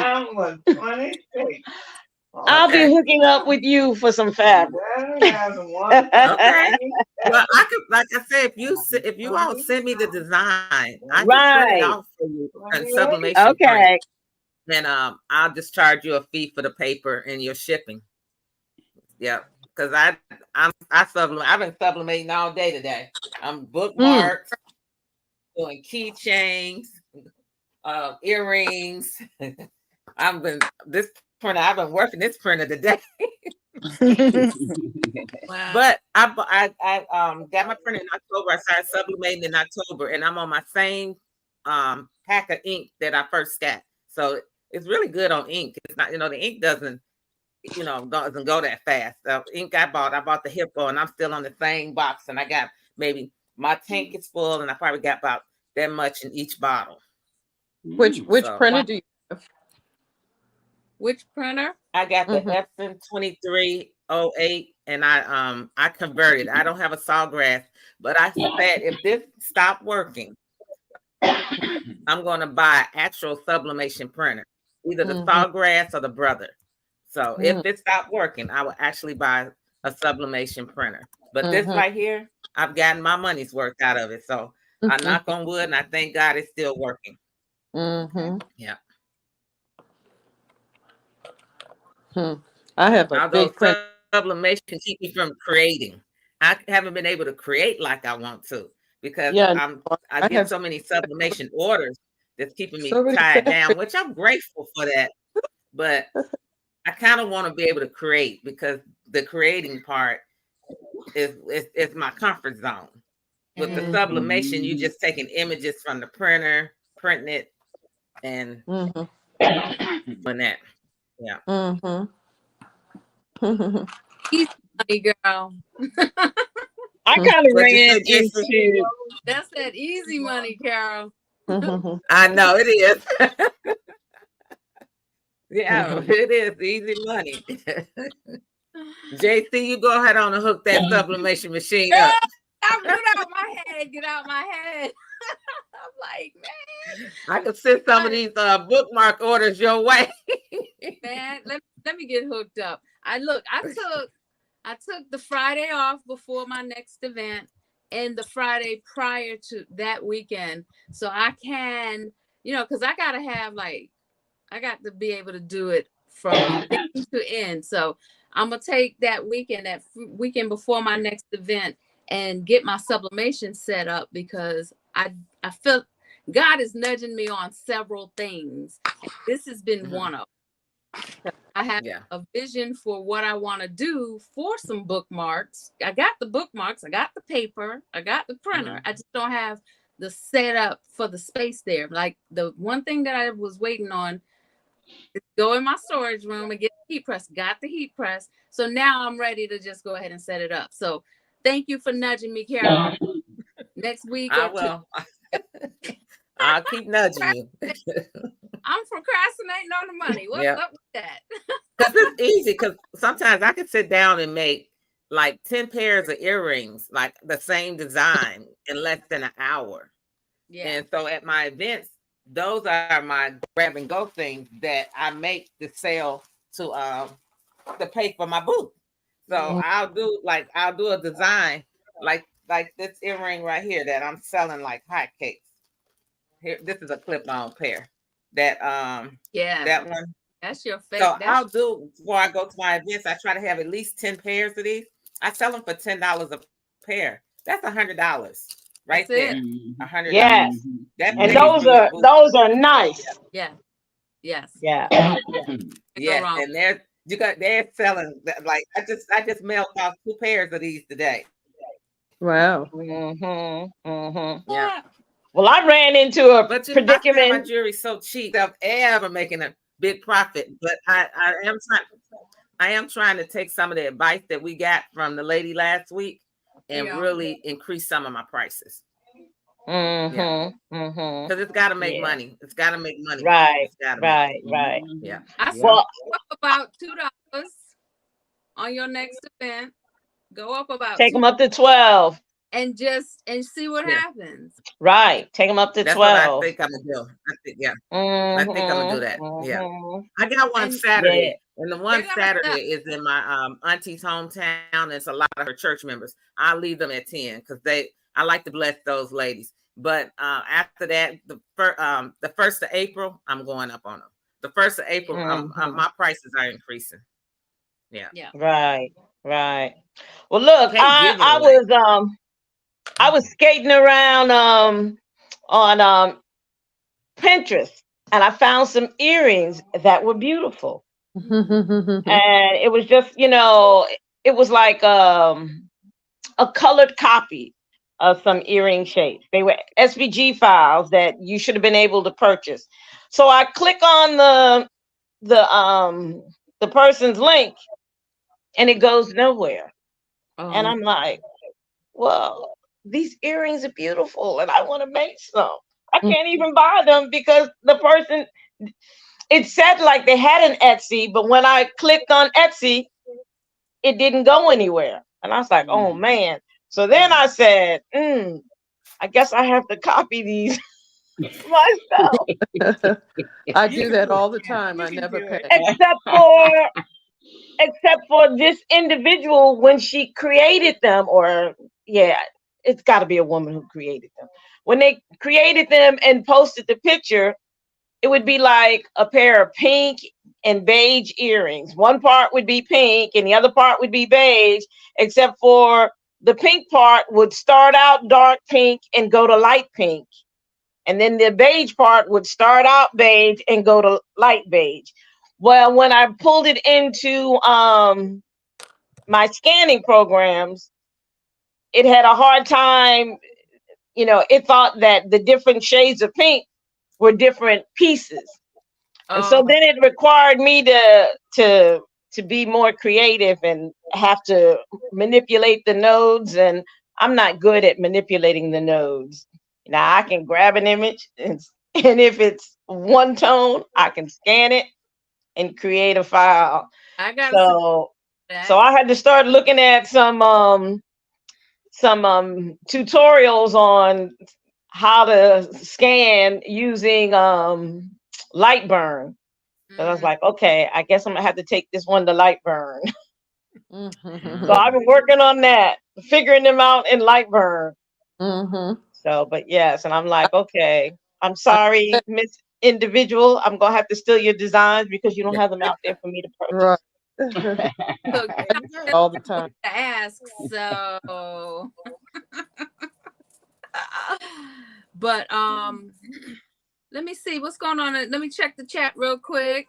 I'll be hooking up with you for some fabric. Okay. Well, I could, like I said, if you all send me the design, I can print it off for you and sublimation. Okay. Then I'll just charge you a fee for the paper and your shipping. Yeah, because I've been sublimating all day today. I'm bookmarks, doing keychains, earrings. I've been working this printer today. Wow. But I got my printer in October. I started sublimating in October, and I'm on my same pack of ink that I first got. So it's really good on ink. It's not, the ink doesn't go that fast. The ink I bought the Hippo, and I'm still on the same box, and I got maybe my tank is full, and I probably got about that much in each bottle. Which printer do you have? Which printer? I got the Epson 2308, and I converted. I don't have a Sawgrass, but I said if this stopped working, I'm going to buy an actual sublimation printer, either the Sawgrass or the Brother. So if it stopped working, I would actually buy a sublimation printer. But this right here, I've gotten my money's worth out of it. So I knock on wood, and I thank God it's still working. Yeah. I have a big print. Sublimation can keep me from creating. I haven't been able to create like I want to because I get so many sublimation orders that's keeping me tied down, which I'm grateful for that. But I kind of want to be able to create because the creating part is my comfort zone. With the sublimation, you just taking images from the printer, printing it, and doing that. Yeah. Easy money, girl. I kind of ran into. That's that easy money, Carol. I know it is. Yeah, it is easy money. JC, you go ahead on and hook that sublimation machine up. Get out my head. I'm like, man. I could send some of these bookmark orders your way. Man, let me get hooked up. I took the Friday off before my next event and the Friday prior to that weekend. So I can, because I got to be able to do it from beginning to end. So I'm going to take that weekend before my next event and get my sublimation set up because I feel God is nudging me on several things. And this has been one of them. I have a vision for what I want to do for some bookmarks. I got the bookmarks, I got the paper, I got the printer. I just don't have the setup for the space there. Like the one thing that I was waiting on is go in my storage room and get the heat press. Got the heat press. So now I'm ready to just go ahead and set it up. So thank you for nudging me, Carol. Next week. I will. I'll keep nudging you. I'm procrastinating on the money. What's up with that? Because it's easy. Because sometimes I can sit down and make like 10 pairs of earrings, like the same design, in less than an hour. Yeah. And so at my events, those are my grab and go things that I make to sell to pay for my booth. So I'll do a design like this earring right here that I'm selling like hotcakes. Here, this is a clip-on pair. That that one. That's your favorite. So I'll do before I go to my events. I try to have at least 10 pairs of these. I sell them for $10 a pair. That's $100 right there. $100. Yes, That's and those are nice. Yeah. Yes. Yeah. Yes, and they're selling like I just mailed off 2 pairs of these today. Wow. Yeah. Well, I ran into a predicament. My jewelry's so cheap. I'm ever making a big profit, but I am trying to take some of the advice that we got from the lady last week and really increase some of my prices. Because it's got to make money. It's got to make money. Right. Right. Yeah. I saw about $2 on your next event. Go up about. Take them up to 12. And see what happens. Right. Take them up to 12. That's what I think I'm gonna do. I think I'm gonna do that. Yeah. I got one Saturday, and the one Saturday is in my auntie's hometown. It's a lot of her church members. I'll leave them at 10 because I like to bless those ladies. But after that, the 1st of April, I'm going up on them. The 1st of April, my prices are increasing. Yeah. Right. Well, look, I was skating around on Pinterest, and I found some earrings that were beautiful. And it was just, it was like a colored copy of some earring shapes. They were SVG files that you should have been able to purchase. So I click on the person's link, and it goes nowhere. And I'm like, well, these earrings are beautiful and I want to make some. I can't even buy them because the person, it said like they had an Etsy, but when I clicked on Etsy, it didn't go anywhere. And I was like, oh man. So then I said, I guess I have to copy these myself. I do that all the time. I never pay. Except for this individual, when she created them, it's got to be a woman who created them. When they created them and posted the picture, it would be like a pair of pink and beige earrings. One part would be pink and the other part would be beige, except for the pink part would start out dark pink and go to light pink. And then the beige part would start out beige and go to light beige. Well, when I pulled it into my scanning programs, it had a hard time. It thought that the different shades of pink were different pieces. And so then it required me to be more creative and have to manipulate the nodes. And I'm not good at manipulating the nodes. Now I can grab an image and if it's one tone, I can scan it and create a file. So I had to start looking at some tutorials on how to scan using Lightburn. So I was like, okay, I guess I'm gonna have to take this one to Lightburn. So I've been working on that, figuring them out in Lightburn. So, but yes, and I'm like, okay, I'm sorry, Miss Individual, I'm gonna have to steal your designs because you don't have them out there for me to purchase. Right. All the time. To ask, so but let me see what's going on. Let me check the chat real quick.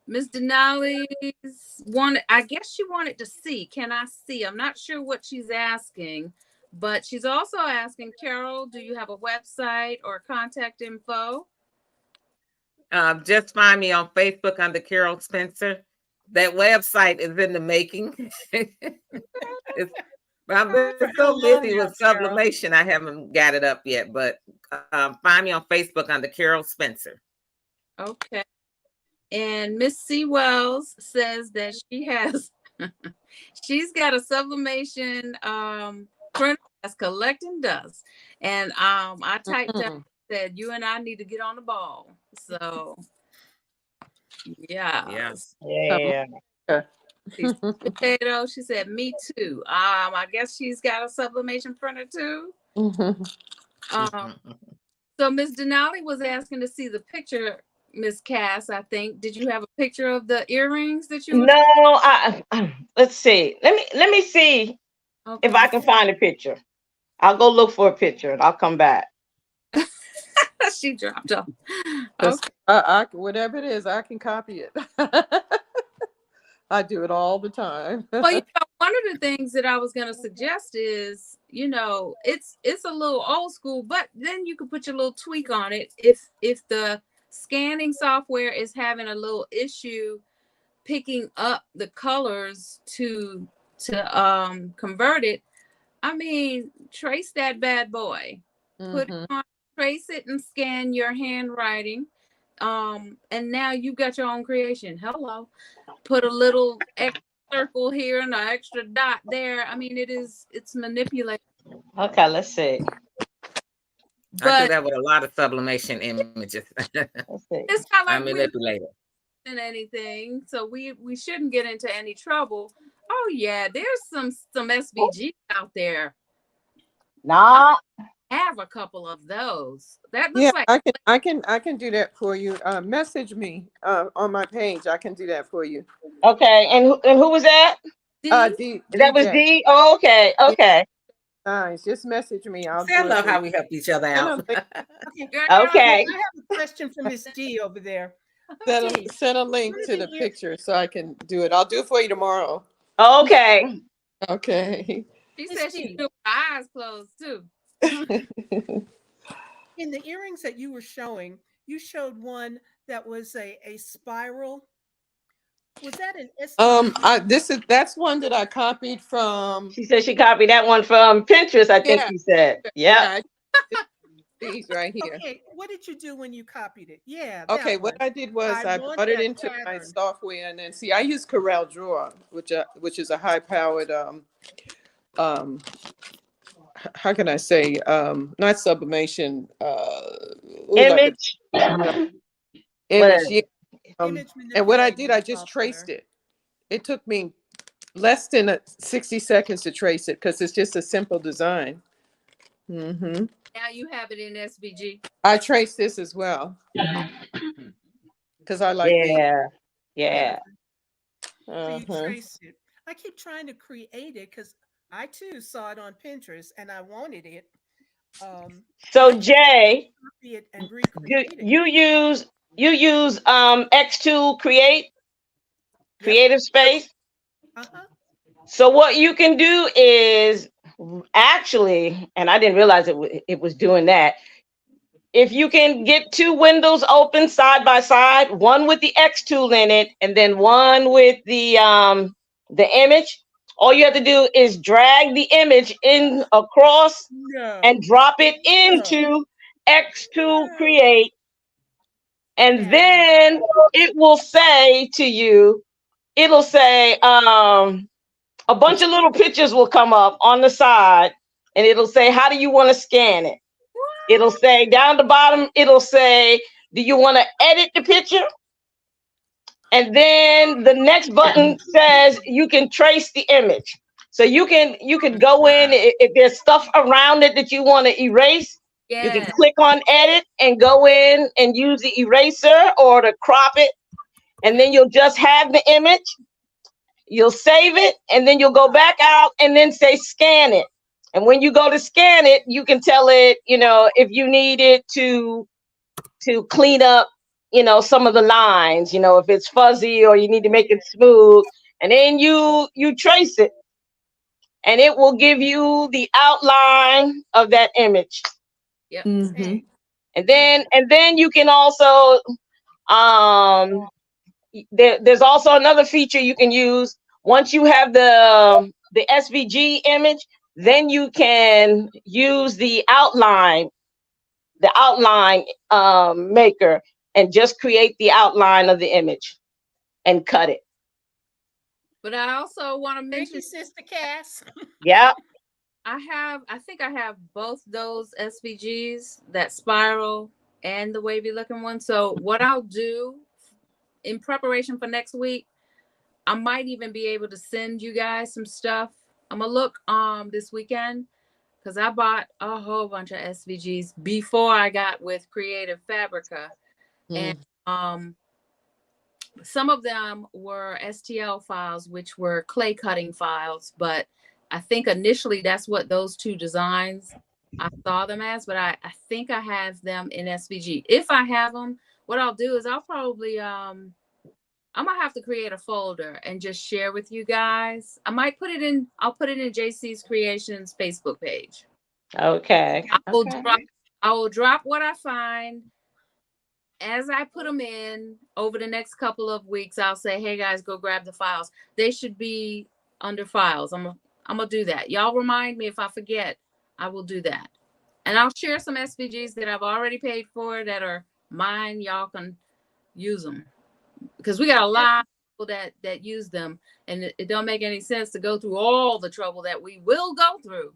Miss Denali's I guess she wanted to see. Can I see? I'm not sure what she's asking, but she's also asking, Carol, do you have a website or contact info? Just find me on Facebook under Carol Spencer. That website is in the making. I'm so busy with sublimation, I haven't got it up yet. But find me on Facebook under Carol Spencer. Okay. And Miss C. Wells says that she's got a sublimation printer that's collecting dust. And I typed out said you and I need to get on the ball. So yeah. Yeah. Potato, she said, me too. I guess she's got a sublimation printer too. So Miss Denali was asking to see the picture, Miss Cass, I think. Did you have a picture of the earrings that you were No, let's see. Let me see if I can find a picture. I'll go look for a picture and I'll come back. She dropped off. Okay. I whatever it is, I can copy it. I do it all the time. Well, you know, one of the things that I was going to suggest is, you know, it's a little old school, but then you could put your little tweak on it. If the scanning software is having a little issue picking up the colors to convert it, I mean, trace that bad boy. Put it on, trace it and scan your handwriting. And now you've got your own creation. Hello. Put a little extra circle here and an extra dot there. I mean, it's manipulated. Okay, let's see. I do that with a lot of sublimation images. It's not like I manipulate it. In anything, so we shouldn't get into any trouble. Oh yeah, there's some SVG out there. Nah. I have a couple of those. That looks like I can do that for you. Message me on my page. I can do that for you. Okay, and who was that? D, that was D. Oh, okay. Nice. Just message me. I love how we help each other out. Okay. Okay. I have a question for Miss D over there. Send a link to the picture so I can do it. I'll do it for you tomorrow. Okay. Okay. She said she do her eyes closed too. In the earrings that you were showing, you showed one that was a spiral. Was that an SVG? That's one that I copied from. She said she copied that one from Pinterest, I think she said. Yeah. These right here. Okay, what did you do when you copied it? Yeah. Okay, what I did was I brought it into my software, and then I use Corel Draw, which is a high powered how can I say not sublimation image. Image. And what I did, I just traced it. It took me less than 60 seconds to trace it because it's just a simple design. Now you have it in SVG. I traced this as well because I like it. Yeah. So you traced it. I keep trying to create it because I too saw it on Pinterest and I wanted it. So Jay, you use X2 Creative Space. So what you can do is actually, and I didn't realize it was doing that. If you can get two windows open side by side, one with the X tool in it, and then one with the image, all you have to do is drag the image in across and drop it into X2 Create. And then it will say to you, it'll say, a bunch of little pictures will come up on the side and it'll say, how do you want to scan it? It'll say down the bottom, it'll say, do you want to edit the picture? And then the next button says you can trace the image. So you can go in, if there's stuff around it that you want to erase, you can click on edit and go in and use the eraser or to crop it. And then you'll just have the image. You'll save it and then you'll go back out and then say scan it. And when you go to scan it, you can tell it, if you need it to clean up, some of the lines, if it's fuzzy or you need to make it smooth. And then you trace it and it will give you the outline of that image. Yep. And then you can also there's also another feature you can use. Once you have the SVG image, then you can use the outline maker and just create the outline of the image and cut it. But I also want to mention Sister Cass. Yeah. I think I have both those SVGs, that spiral and the wavy looking one. So what I'll do in preparation for next week, I might even be able to send you guys some stuff. I'm gonna look this weekend because I bought a whole bunch of SVGs before I got with Creative Fabrica. And some of them were STL files, which were clay cutting files, but I think initially that's what those two designs I saw them as, but I think I have them in SVG. If I have them, what I'll do is I'll probably I'm gonna have to create a folder and just share with you guys. I'll put it in JC's Creations Facebook page. Okay. I will drop what I find. As I put them in over the next couple of weeks, I'll say, hey guys, go grab the files. They should be under files. I'm gonna do that. Y'all remind me if I forget, I will do that. And I'll share some SVGs that I've already paid for that are mine. Y'all can use them because we got a lot of people that use them, and it don't make any sense to go through all the trouble that we will go through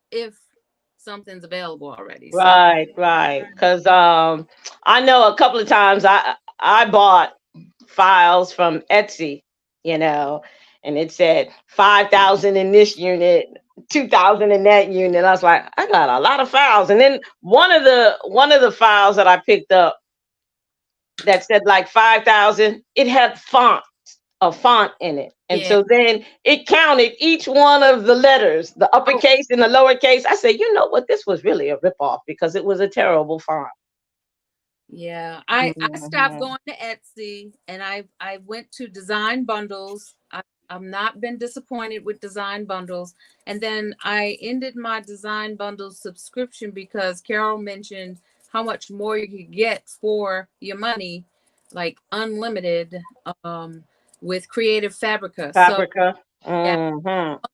if something's available already. So. Right. Because I know a couple of times I bought files from Etsy, and it said 5,000 in this unit, 2,000 in that unit. I was like, I got a lot of files. And then one of the files that I picked up that said like 5,000, it had a font in it. And so then it counted each one of the letters, the uppercase and the lowercase. I said, you know what? This was really a ripoff because it was a terrible font. Yeah, I stopped going to Etsy and I went to Design Bundles. I've not been disappointed with Design Bundles. And then I ended my Design Bundles subscription because Carol mentioned how much more you could get for your money, like unlimited, with Creative Fabrica. So,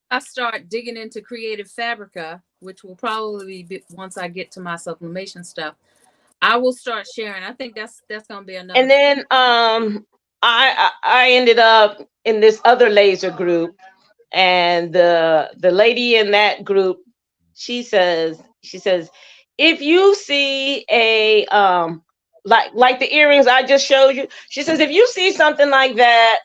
I start digging into Creative Fabrica, which will probably be once I get to my sublimation stuff. I will start sharing. I think that's gonna be enough. And then I ended up in this other laser group, and the lady in that group, she says, if you see a like the earrings I just showed you, she says, if you see something like that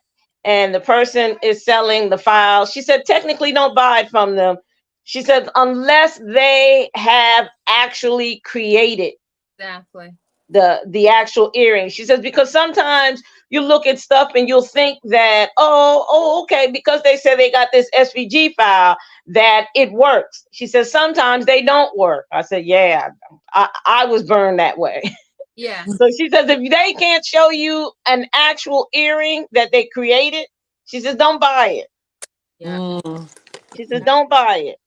and the person is selling the file, she said, technically don't buy it from them. She said, unless they have actually created exactly the actual earring. She says, because sometimes you look at stuff and you'll think that, okay, because they said they got this SVG file, that it works. She says, sometimes they don't work. I said, yeah, I was burned that way. Yeah. So she says, if they can't show you an actual earring that they created, she says, don't buy it. Yeah. She says, don't buy it.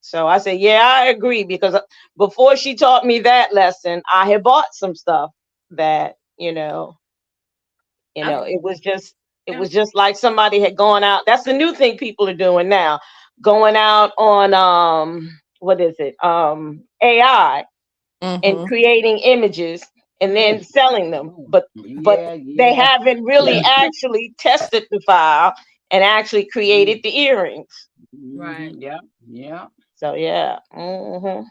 So I said, yeah, I agree, because before she taught me that lesson, I had bought some stuff that, it was just like somebody had gone out. That's the new thing people are doing now, going out on what is it? AI and creating images and then selling them. But they haven't really actually tested the file and actually created the earrings. Right. Yeah. So yeah. Wow.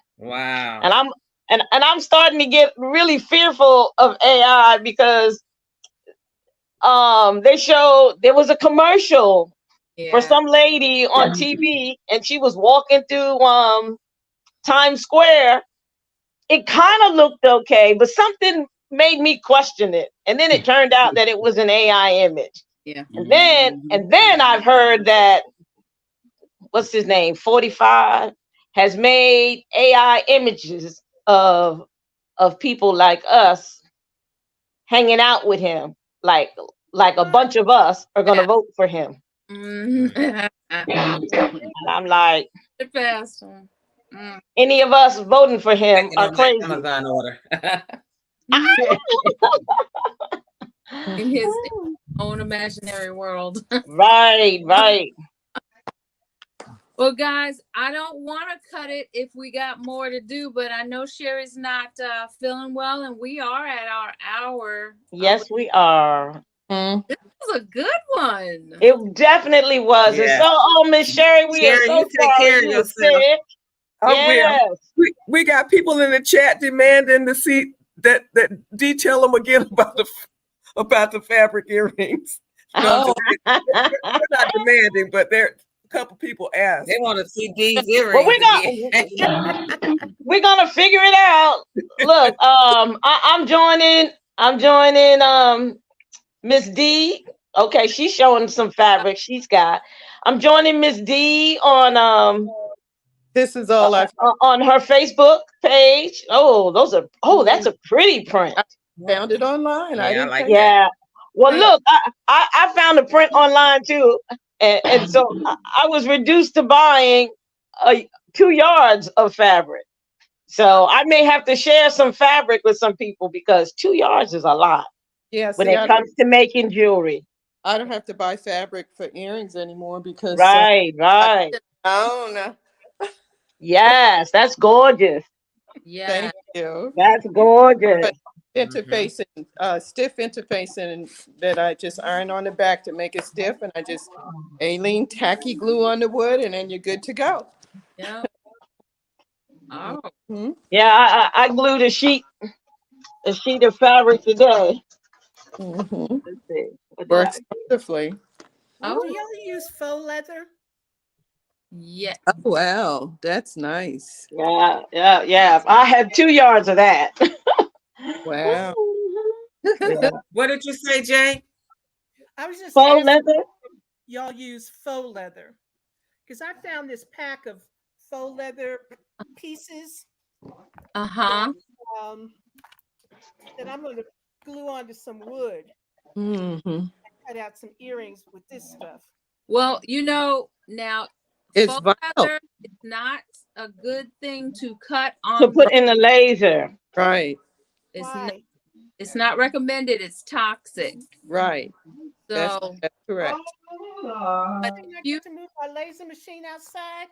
And I'm starting to get really fearful of AI because they showed there was a commercial for some lady on TV, and she was walking through Times Square. It kind of looked okay, but something made me question it. And then it turned out that it was an AI image. Yeah. And then I've heard that, what's his name, 45, has made AI images of people like us hanging out with him, like a bunch of us are gonna vote for him. And I'm like, any of us voting for him are crazy. Amazon order. In his own imaginary world. Right. Well, guys, I don't want to cut it if we got more to do, but I know Sherry's not feeling well, and we are at our hour. Yes, we are. Mm. This was a good one. It definitely was. And Yeah. so, oh, Miss Sherry, we are Sherry, so you take sorry care of you were yourself. sick. I will. Yes. We got people in the chat demanding to see that detail them again about the fabric earrings. No, they're not demanding, but a couple people asked. They want to see these earrings Well, again. we're gonna figure it out. Look, I'm joining Miss D. Okay, she's showing some fabric she's got. I'm joining Miss D on This is all I on her Facebook page. That's a pretty print. found it online. I Yeah, I didn't like pay. that. Yeah. Well, look, I found a print online too, and so I was reduced to buying 2 yards of fabric. So I may have to share some fabric with some people because 2 yards is a lot Yeah, when see, it comes to making jewelry. I don't have to buy fabric for earrings anymore because Right. I don't know. Yes, that's gorgeous. Yeah. Thank you. That's gorgeous. Interfacing, stiff interfacing that I just iron on the back to make it stiff, and I just Aileen tacky glue on the wood, and then you're good to go. Yeah. Oh. Hmm? Yeah, I glued a sheet of fabric today. Mm-hmm. Let's see. Works wonderfully. Oh. Do y'all use faux leather? Yeah. Oh, wow, that's nice. Yeah. I had 2 yards of that. Wow. Yeah. What did you say, Jay? I was just Faux asking leather? y'all use faux leather because I found this pack of faux leather pieces Uh-huh. that I'm going to glue onto some wood. Mm-hmm. Cut out some earrings with this stuff. Well, now It's faux vinyl. leather is not a good thing to cut on. To put in the laser. Right. Why? It's not recommended. It's toxic. Right. So That's correct. I get to move my laser machine outside.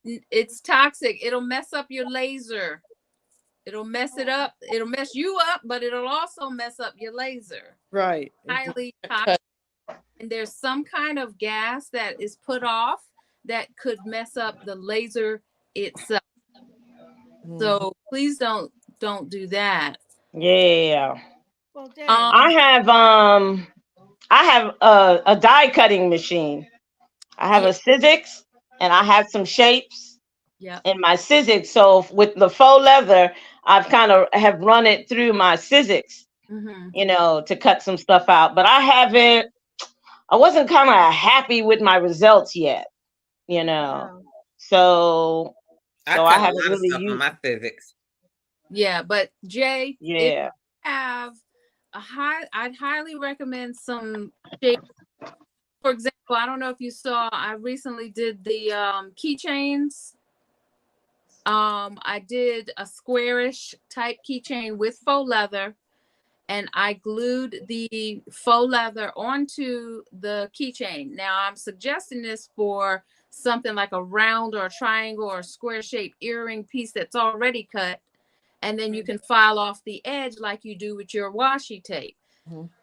it's toxic. It'll mess up your laser. It'll mess it up. It'll mess you up, but it'll also mess up your laser. Right. Highly toxic. And there's some kind of gas that is put off that could mess up the laser itself. So please don't do that. Yeah. Well, dang. I have a die cutting machine. I have a Sizzix and I have some shapes in my Sizzix. So with the faux leather, I've kind of have run it through my Sizzix, to cut some stuff out. But I wasn't kind of happy with my results yet, So I haven't really used my physics. Yeah, but Jay, Yeah. if you have I'd highly recommend some shapes. For example, I don't know if you saw, I recently did the keychains. I did a squarish type keychain with faux leather, and I glued the faux leather onto the keychain. Now I'm suggesting this for something like a round or a triangle or a square shaped earring piece that's already cut. And then you can file off the edge like you do with your washi tape.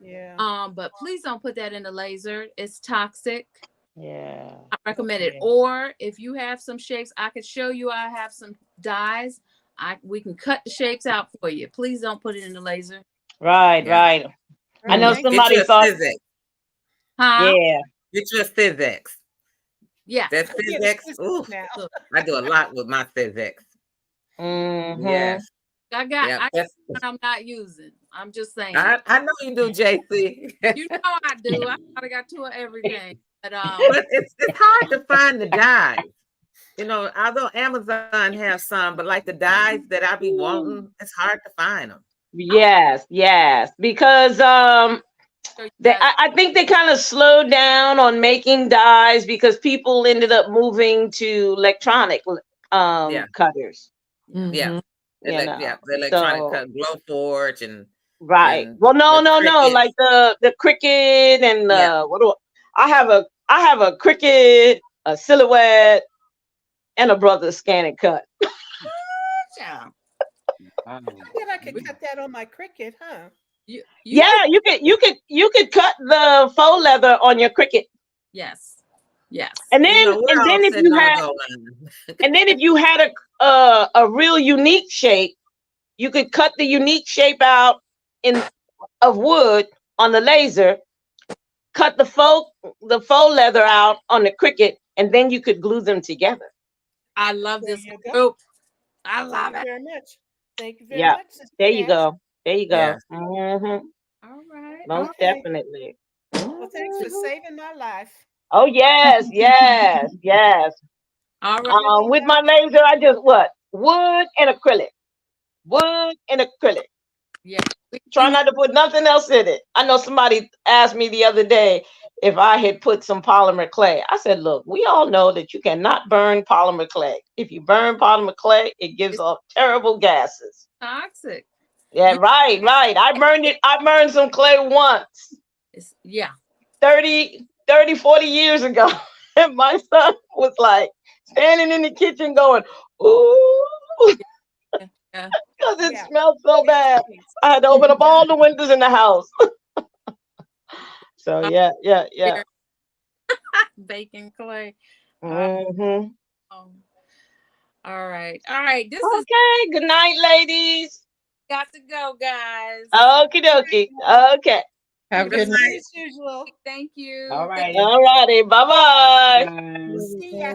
Yeah. But please don't put that in the laser. It's toxic. Yeah. I recommend it. Or if you have some shapes, I could show you. I have some dies. We can cut the shapes out for you. Please don't put it in the laser. Right. I know somebody thought. Huh? Yeah. Get your physics. Yeah. That physics. Ooh, I do a lot with my physics. Mm-hmm. Yes. I got what I'm not using. I'm just saying. I know you do, JC. You know I do. I got 2 of everything. But it's hard to find the dyes. Although Amazon has some, but like the dyes that I be wanting, it's hard to find them. Yes, because I think they kind of slowed down on making dyes because people ended up moving to electronic cutters. Yeah. The electronic cut, Glowforge and right. And well, no, like the Cricut and I have a Cricut, a Silhouette, and a Brother Scan and Cut. I bet I could cut that on my Cricut, huh? Yeah, you could cut the faux leather on your Cricut. Yes. Yes. And then we're all if sitting you on the had goal line. and then if you had a real unique shape, you could cut the unique shape out of wood on the laser, cut the faux leather out on the Cricut, and then you could glue them together. I love There this you go. group. I love Thank you it. very much. Thank you very Yeah. much. Sister There you Cass. go. There you go. Yes. Mm-hmm. All right. Most Okay. definitely. Well, thanks for Mhm. saving my life. Oh yes, yes, yes. All right. With my laser, I just wood and acrylic, wood and acrylic. Yeah. Try not to put nothing else in it. I know somebody asked me the other day if I had put some polymer clay. I said, look, we all know that you cannot burn polymer clay. If you burn polymer clay, it gives It's off terrible gases. toxic. Yeah, You- right. I burned some clay once, yeah. 30, 40 years ago. And my son was like standing in the kitchen going, ooh, Yeah. because it Yeah. smelled so bad. I had to open up all the windows in the house. So yeah. Bacon clay. Mm-hmm. All right. All right. This is Okay. Good night, ladies. got to go, guys. Okie dokie. Okay. Have a good night. As usual. Thank you. All right. All righty. Bye-bye. Bye. See ya.